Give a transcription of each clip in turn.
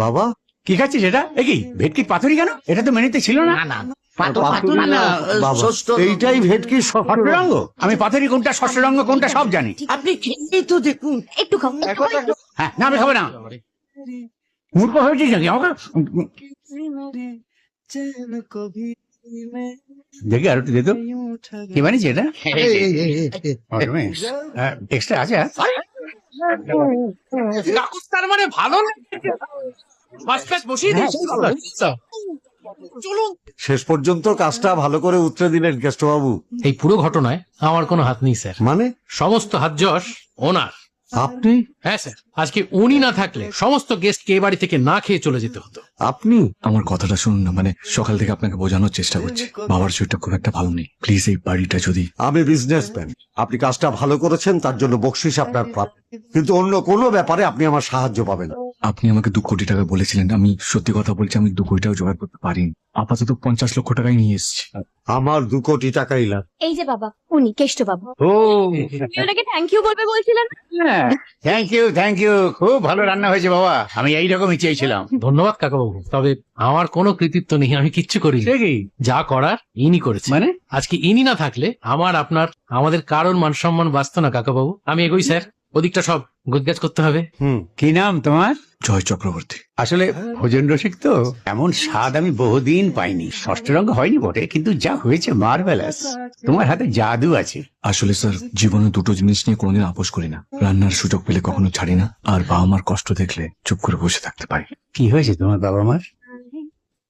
বাবা কি খাচ্ছিস এটা? কি ভেটকি পাথরি কেন? এটা তো মেনুতে ছিল না। পাতুরি না, বাবা, এইটাই ভেটকির ষষ্ঠ ষষ্ঠ রঙ্গ? আমি পাথরি কোনটা ষষ্ঠ রঙ্গ কোনটা সব জানি। আপনি খেয়ে তো দেখুন। একটু খাও। হ্যাঁ, না আমি খাবো না। মূর্খ হয়েছিস নাকি আমাকে? দেখি আর একটু দে তো। কি বানিয়েছে এটা? এক্সট্রা আছে? তার মানে ভালো না? ফার্স্ট ক্লাস বসিয়ে দিয়েছি। চলুন। শেষ পর্যন্ত কাজটা ভালো করে উতরে দিলেন কেষ্টবাবু। এই পুরো ঘটনায় আমার কোনো হাত নেই স্যার, মানে সমস্ত হাত যশ ওনার। আপনি হ্যাঁ স্যার, আজকে উনি না থাকলে সমস্ত গেস্টকে এ বাড়ি থেকে না খেয়ে চলে যেতে হতো। আপনি আমার কথাটা শুনুন না, মানে সকাল থেকে আপনাকে বোঝানোর চেষ্টা করছি, বাবার শরীরটা খুব একটা ভালো নেই। প্লিজ এই বাড়িটা যদি। আমি বিজনেসম্যান, আপনি কাজটা ভালো করেছেন তার জন্য বকশিস আপনার প্রাপ্য, কিন্তু অন্য কোনো ব্যাপারে আপনি আমার সাহায্য পাবেন না। আপনি আমাকে 2 কোটি টাকা বলেছিলেন, আমি সত্যি কথা বলছি, আমি 2 কোটি টাকা জোগাড় করতে পারিনি। আপাতত 50 লক্ষ টাকাই নিয়ে এসেছি। আমার 2 কোটি টাকাই লাগবে। এই যে বাবা, উনি কেষ্ট বাবু। ও ওনাকে থ্যাংক ইউ বলবে বলছিলেন। থ্যাংক ইউ থ্যাংক ইউ, খুব ভালো রান্না হয়েছে বাবা, আমি এইরকমই চেয়েছিলাম। ধন্যবাদ কাকাবাবু, তবে আমার কোনো কৃতিত্ব নেই, আমি কিচ্ছু করি সে কি? যা করার ইনি করেছে। মানে? আজকে ইনি না থাকলে আমার আপনার আমাদের কারোর মান সম্মান বাঁচত না কাকাবাবু। আমি এগোই স্যার, ওদিকটা সব গোছগাছ করতে হবে। কি নাম তোমার? জয় চক্রবর্তী। আসলে ভোজন রসিক তো, এমন স্বাদ আমি বহুদিন পাইনি। ষষ্ঠ রঙ হয়নি বটে, কিন্তু যা হয়েছে মার্ভেলাস। তোমার হাতে জাদু আছে। আসলে স্যার, জীবনে 2টো জিনিস নিয়ে কোনোদিন আপোষ করি না, রান্নার সুযোগ পেলে কখনো ছাড়ি না, আর বাবা মার কষ্ট দেখলে চুপ করে বসে থাকতে পারি। কি হয়েছে তোমার বাবা মার?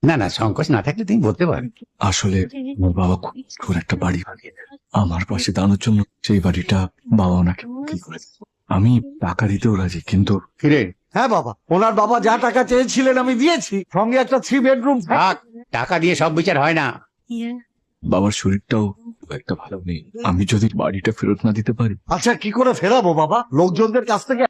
না না, সংকোচ না থাকলে তুমি বলতে পারো। আসলে আমার বাবা খুব একটা বাড়ি বানিয়ে দেন আমার পাশে দাঁড়ানোর জন্য। সেই বাড়িটা বাবা ওনাকে কি করে দেন। আমি টাকা দিতেও রাজি, কিন্তু কিরে? হ্যাঁ বাবা, ওনার বাবা যা টাকা চেয়েছিলেন আমি দিয়েছি, সঙ্গে একটা 3 বেডরুম। থাক, টাকা দিয়ে সব বিচার হয় না। বাবার শরীরটাও খুব একটা ভালো নেই। আমি যদি বাড়িটা ফেরত না দিতে পারি। আচ্ছা, কি করে ফেরাবো বাবা? লোকজনদের কাছ থেকে